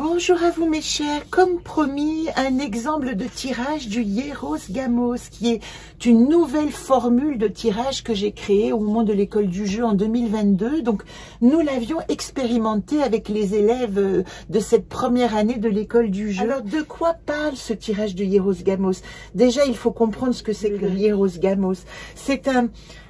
Bonjour à vous mes chers, comme promis, un exemple de tirage du Hieros Gamos, qui est une nouvelle formule de tirage que j'ai créée au moment de l'école du jeu en 2022. Donc nous l'avions expérimenté avec les élèves de cette première année de l'école du jeu. Alors de quoi parle ce tirage du Hieros Gamos? Déjà il faut comprendre ce que c'est que le Hieros Gamos. C'est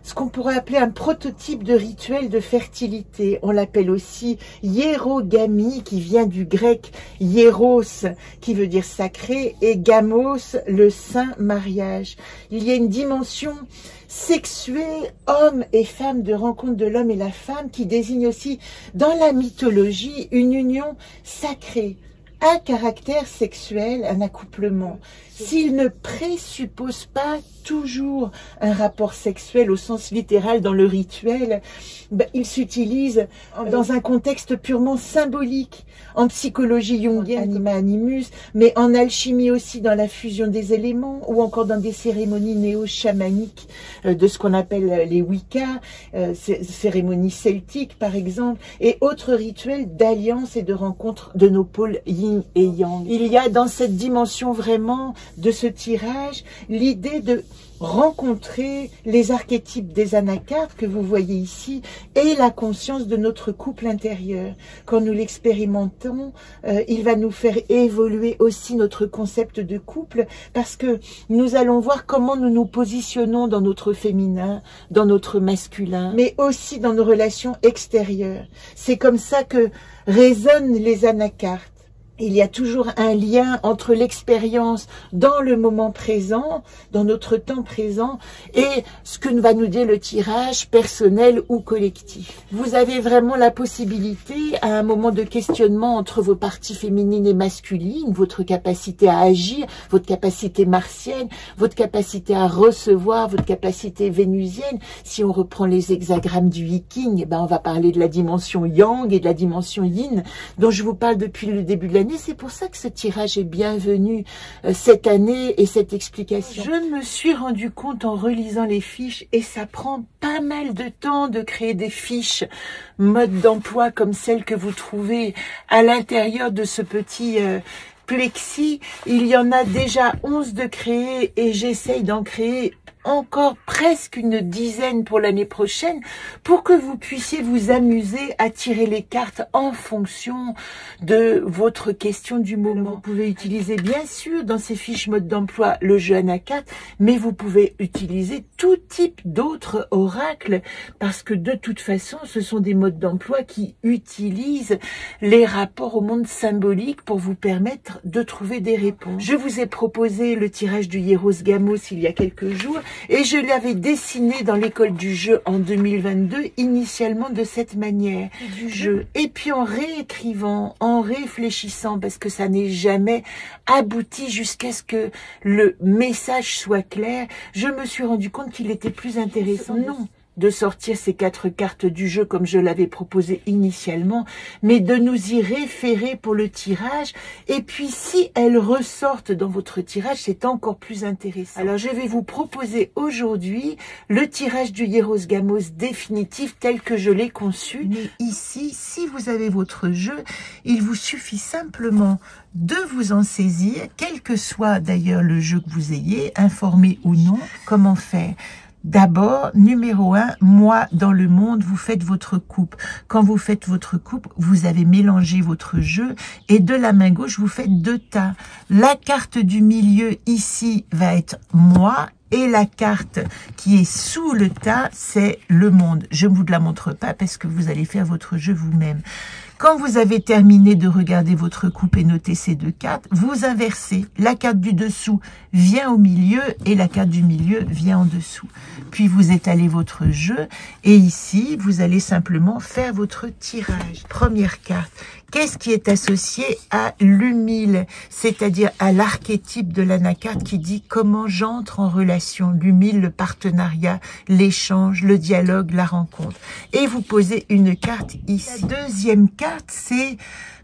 ce qu'on pourrait appeler un prototype de rituel de fertilité. On l'appelle aussi hiérogamie, qui vient du grec hieros, qui veut dire sacré, et gamos, le saint mariage. Il y a une dimension sexuée, homme et femme, de rencontre de l'homme et la femme, qui désigne aussi, dans la mythologie, une union sacrée, à caractère sexuel, un accouplement. S'il ne présuppose pas toujours un rapport sexuel au sens littéral dans le rituel, il s'utilise dans un contexte purement symbolique, en psychologie jungienne, anima animus, mais en alchimie aussi, dans la fusion des éléments, ou encore dans des cérémonies néo-chamaniques de ce qu'on appelle les Wicca, cérémonies celtiques par exemple, et autres rituels d'alliance et de rencontre de nos pôles yin et yang. Il y a dans cette dimension vraiment de ce tirage l'idée de rencontrer les archétypes des anacartes que vous voyez ici et la conscience de notre couple intérieur. Quand nous l'expérimentons, il va nous faire évoluer aussi notre concept de couple, parce que nous allons voir comment nous nous positionnons dans notre féminin, dans notre masculin, mais aussi dans nos relations extérieures. C'est comme ça que résonnent les anacartes. Il y a toujours un lien entre l'expérience dans le moment présent, dans notre temps présent, et ce que va nous dire le tirage personnel ou collectif. Vous avez vraiment la possibilité, à un moment de questionnement entre vos parties féminines et masculines, votre capacité à agir, votre capacité martienne, votre capacité à recevoir, votre capacité vénusienne. Si on reprend les hexagrammes du Viking, on va parler de la dimension yang et de la dimension yin, dont je vous parle depuis le début de l'année. C'est pour ça que ce tirage est bienvenu cette année et cette explication. Je me suis rendu compte en relisant les fiches, et ça prend pas mal de temps de créer des fiches mode d'emploi comme celle que vous trouvez à l'intérieur de ce petit plexi. Il y en a déjà 11 de créer, et j'essaye d'en créer encore presque une dizaine pour l'année prochaine, pour que vous puissiez vous amuser à tirer les cartes en fonction de votre question du moment. Vous pouvez utiliser bien sûr dans ces fiches mode d'emploi le jeu Anacartes, mais vous pouvez utiliser tout type d'autres oracles, parce que de toute façon ce sont des modes d'emploi qui utilisent les rapports au monde symbolique pour vous permettre de trouver des réponses. Je vous ai proposé le tirage du Hieros Gamos il y a quelques jours, et je l'avais dessiné dans l'école du jeu en 2022, initialement de cette manière. Et puis en réécrivant, en réfléchissant, parce que ça n'est jamais abouti jusqu'à ce que le message soit clair, je me suis rendu compte qu'il était plus intéressant de sortir ces 4 cartes du jeu comme je l'avais proposé initialement, mais de nous y référer pour le tirage. Et puis si elles ressortent dans votre tirage, c'est encore plus intéressant. Alors je vais vous proposer aujourd'hui le tirage du Hieros Gamos définitif tel que je l'ai conçu. Mais ici, si vous avez votre jeu, il vous suffit simplement de vous en saisir, quel que soit d'ailleurs le jeu que vous ayez, informé ou non. Comment faire ? D'abord, numéro 1, moi, dans le monde, vous faites votre coupe. Quand vous faites votre coupe, vous avez mélangé votre jeu, et de la main gauche, vous faites 2 tas. La carte du milieu, ici, va être moi, et la carte qui est sous le tas, c'est le monde. Je ne vous la montre pas parce que vous allez faire votre jeu vous-même. Quand vous avez terminé de regarder votre coupe et noter ces 2 cartes, vous inversez. La carte du dessous vient au milieu et la carte du milieu vient en dessous. Puis vous étalez votre jeu, et ici, vous allez simplement faire votre tirage. Première carte. Qu'est-ce qui est associé à l'humile, c'est-à-dire à l'archétype de l'anacarte qui dit comment j'entre en relation, l'humile, le partenariat, l'échange, le dialogue, la rencontre. Et vous posez une carte ici. La deuxième carte, c'est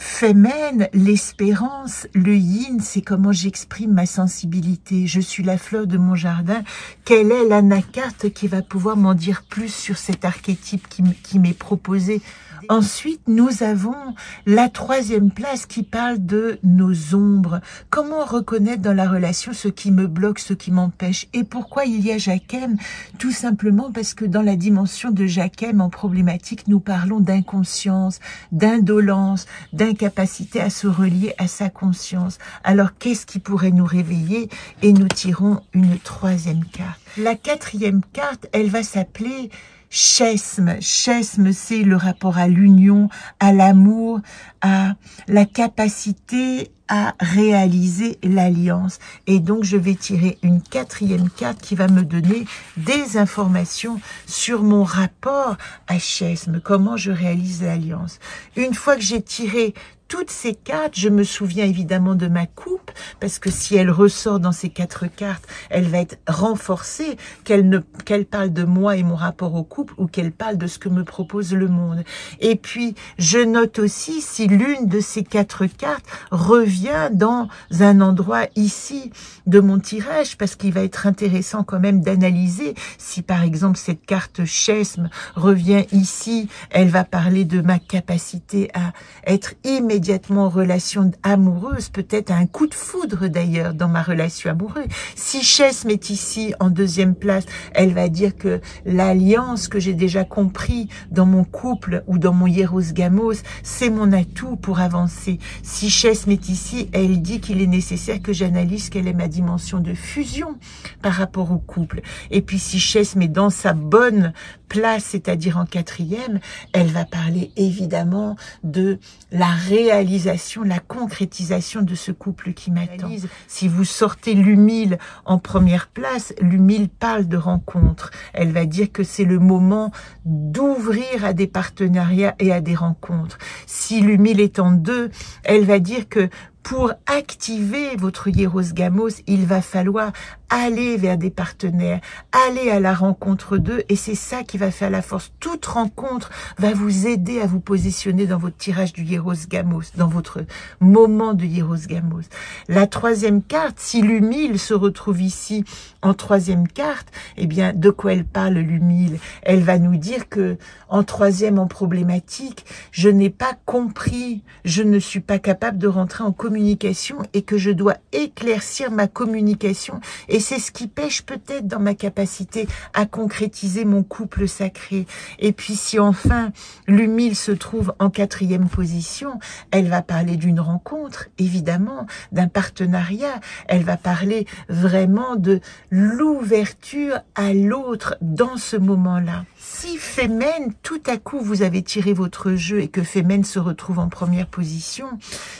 Femen, l'espérance, le yin, c'est comment j'exprime ma sensibilité. Je suis la fleur de mon jardin. Quelle est l'anacarte qui va pouvoir m'en dire plus sur cet archétype qui m'est proposé? Ensuite, nous avons la troisième place qui parle de nos ombres. Comment reconnaître dans la relation ce qui me bloque, ce qui m'empêche? Et pourquoi il y a Jacquem? Tout simplement parce que dans la dimension de Jacquem en problématique, nous parlons d'inconscience, d'indolence, d'incapacité à se relier à sa conscience. Alors, qu'est-ce qui pourrait nous réveiller? Et nous tirons une troisième carte. La quatrième carte, elle va s'appeler Chesme. Chesme, c'est le rapport à l'union, à l'amour, à la capacité à réaliser l'alliance. Et donc, je vais tirer une quatrième carte qui va me donner des informations sur mon rapport à Chesme, comment je réalise l'alliance. Une fois que j'ai tiré toutes ces cartes, je me souviens évidemment de ma coupe, parce que si elle ressort dans ces 4 cartes, elle va être renforcée, qu'elle parle de moi et mon rapport au couple, ou qu'elle parle de ce que me propose le monde. Et puis, je note aussi si l'une de ces 4 cartes revient dans un endroit ici de mon tirage, parce qu'il va être intéressant quand même d'analyser si par exemple cette carte Chesme revient ici, elle va parler de ma capacité à être immédiatement en relation amoureuse, peut-être un coup de foudre d'ailleurs dans ma relation amoureuse. Si Chesme est ici en deuxième place, elle va dire que l'alliance que j'ai déjà compris dans mon couple ou dans mon Hieros Gamos, c'est mon atout pour avancer. Si Chesme est ici, elle dit qu'il est nécessaire que j'analyse quelle est ma dimension de fusion par rapport au couple. Et puis si Chesme est dans sa bonne place, c'est-à-dire en quatrième, elle va parler évidemment de la réalisation, la concrétisation de ce couple qui m'attend. Si vous sortez l'humile en première place, l'humile parle de rencontre. Elle va dire que c'est le moment d'ouvrir à des partenariats et à des rencontres. Si l'humile est en 2, elle va dire que pour activer votre Hieros Gamos, il va falloir aller vers des partenaires, aller à la rencontre d'eux, et c'est ça qui va faire la force. Toute rencontre va vous aider à vous positionner dans votre tirage du Hieros Gamos, dans votre moment de Hieros Gamos. La troisième carte, si l'humile se retrouve ici en troisième carte, eh bien, de quoi elle parle l'humile? Elle va nous dire que en troisième en problématique, je n'ai pas compris, je ne suis pas capable de rentrer en communication et que je dois éclaircir ma communication. Et c'est ce qui pêche peut-être dans ma capacité à concrétiser mon couple sacré. Et puis si enfin l'humile se trouve en quatrième position, elle va parler d'une rencontre, évidemment, d'un partenariat. Elle va parler vraiment de l'ouverture à l'autre dans ce moment-là. Si Femen, tout à coup, vous avez tiré votre jeu et que Femen se retrouve en première position,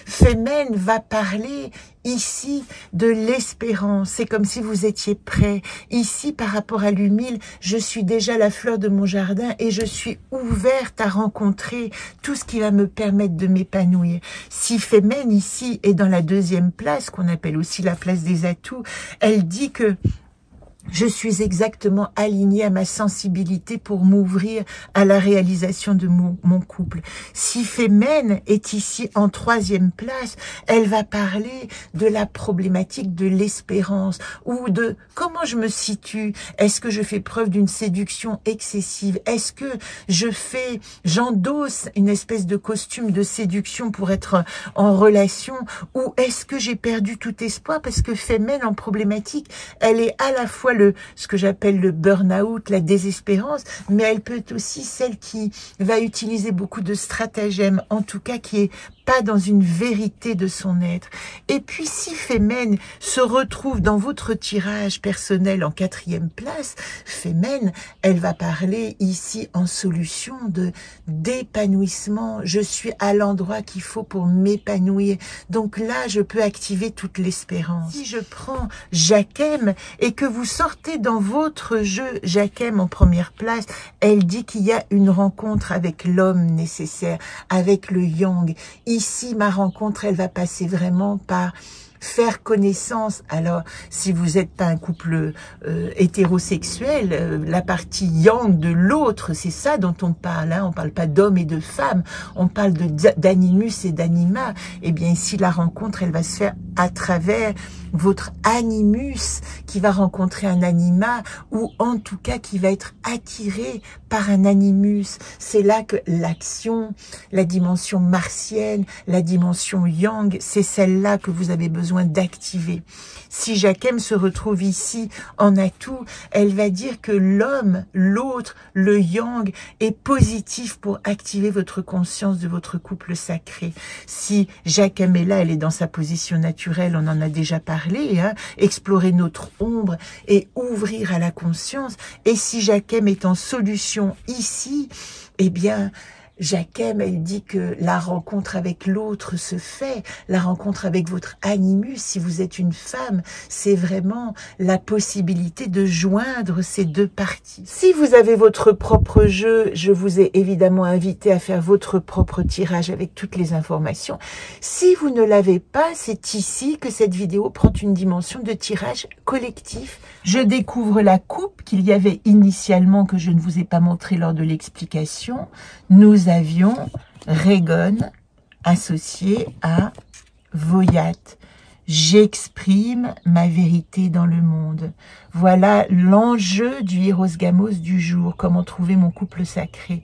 Femen va parler ici de l'espérance. C'est comme si vous étiez prêt. Ici, par rapport à l'humile, je suis déjà la fleur de mon jardin et je suis ouverte à rencontrer tout ce qui va me permettre de m'épanouir. Si Femen ici est dans la deuxième place, qu'on appelle aussi la place des atouts, elle dit que je suis exactement alignée à ma sensibilité pour m'ouvrir à la réalisation de mon couple. Si Femen est ici en troisième place, elle va parler de la problématique de l'espérance ou de comment je me situe. Est-ce que je fais preuve d'une séduction excessive? Est-ce que j'endosse une espèce de costume de séduction pour être en relation? Ou est-ce que j'ai perdu tout espoir? Parce que Femen en problématique, elle est à la fois ce que j'appelle le burn-out, la désespérance, mais elle peut être aussi celle qui va utiliser beaucoup de stratagèmes, en tout cas qui est pas dans une vérité de son être. Et puis si Femen se retrouve dans votre tirage personnel en quatrième place, Femen, elle va parler ici en solution d'épanouissement. Je suis à l'endroit qu'il faut pour m'épanouir. Donc là, je peux activer toute l'espérance. Si je prends Jacquem et que vous sortez dans votre jeu Jacquem en première place, elle dit qu'il y a une rencontre avec l'homme nécessaire, avec le yang. Ici, ma rencontre, elle va passer vraiment par faire connaissance. Alors, si vous n'êtes pas un couple hétérosexuel, la partie yang de l'autre, c'est ça dont on parle. Hein. On ne parle pas d'hommes et de femmes, on parle d'animus et d'anima. Eh bien, ici, la rencontre, elle va se faire à travers votre animus qui va rencontrer un anima, ou en tout cas qui va être attiré par un animus. C'est là que l'action, la dimension martienne, la dimension yang, c'est celle-là que vous avez besoin d'activer. Si Jacquem se retrouve ici en atout, elle va dire que l'homme, l'autre, le yang est positif pour activer votre conscience de votre couple sacré. Si Jacquem est là, elle est dans sa position naturelle, on en a déjà parlé, hein, explorer notre ombre et ouvrir à la conscience. Et si Jacquem est en solution ici, eh bien, Jacquem, elle dit que la rencontre avec l'autre se fait, la rencontre avec votre animus, si vous êtes une femme, c'est vraiment la possibilité de joindre ces deux parties. Si vous avez votre propre jeu, je vous ai évidemment invité à faire votre propre tirage avec toutes les informations. Si vous ne l'avez pas, c'est ici que cette vidéo prend une dimension de tirage collectif. Je découvre la coupe qu'il y avait initialement que je ne vous ai pas montré lors de l'explication. Nous avions Régone associé à Voyat. J'exprime ma vérité dans le monde. Voilà l'enjeu du Hieros Gamos du jour, comment trouver mon couple sacré.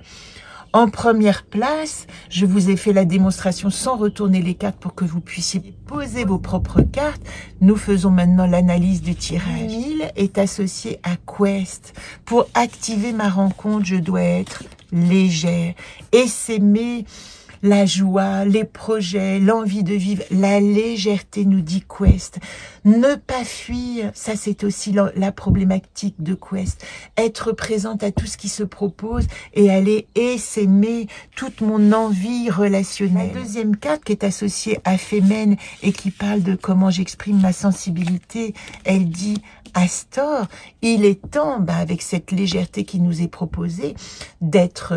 En première place, je vous ai fait la démonstration sans retourner les cartes pour que vous puissiez poser vos propres cartes. Nous faisons maintenant l'analyse du tirage. 1000 est associé à Quest. Pour activer ma rencontre, je dois être légère et s'aimer la joie, les projets, l'envie de vivre, la légèreté, nous dit Quest. Ne pas fuir, ça c'est aussi la problématique de Quest. Être présente à tout ce qui se propose et aller et s'aimer toute mon envie relationnelle. La deuxième carte qui est associée à Fémène et qui parle de comment j'exprime ma sensibilité, elle dit Astor, il est temps, avec cette légèreté qui nous est proposée, d'être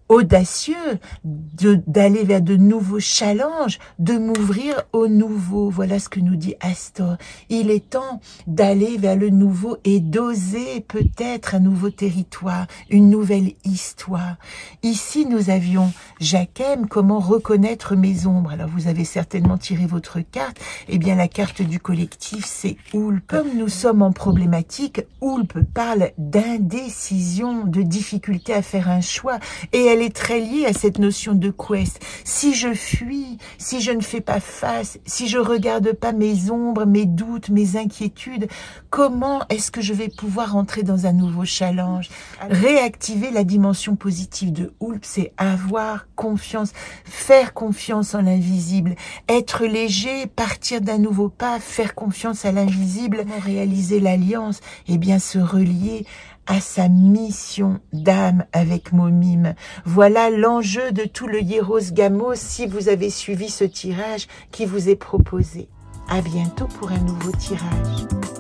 audacieux, d'aller vers de nouveaux challenges, de m'ouvrir au nouveau. Voilà ce que nous dit Astor. Il est temps d'aller vers le nouveau et d'oser peut-être un nouveau territoire, une nouvelle histoire. Ici, nous avions Jacquem, comment reconnaître mes ombres. Alors, vous avez certainement tiré votre carte. Eh bien, la carte du collectif, c'est Oulp. Comme nous sommes en problématique, Oulp parle d'indécision, de difficulté à faire un choix. Et elle est très liée à cette notion de Quest. Si je fuis, si je ne fais pas face, si je regarde pas mes ombres, mes doutes, mes inquiétudes, comment est-ce que je vais pouvoir entrer dans un nouveau challenge? Réactiver la dimension positive de Oulp, c'est avoir confiance, faire confiance en l'invisible, être léger, partir d'un nouveau pas, faire confiance à l'invisible, réaliser l'alliance, et bien se relier à sa mission d'âme avec Momim. Voilà l'enjeu de tout le Hieros Gamos si vous avez suivi ce tirage qui vous est proposé. À bientôt pour un nouveau tirage.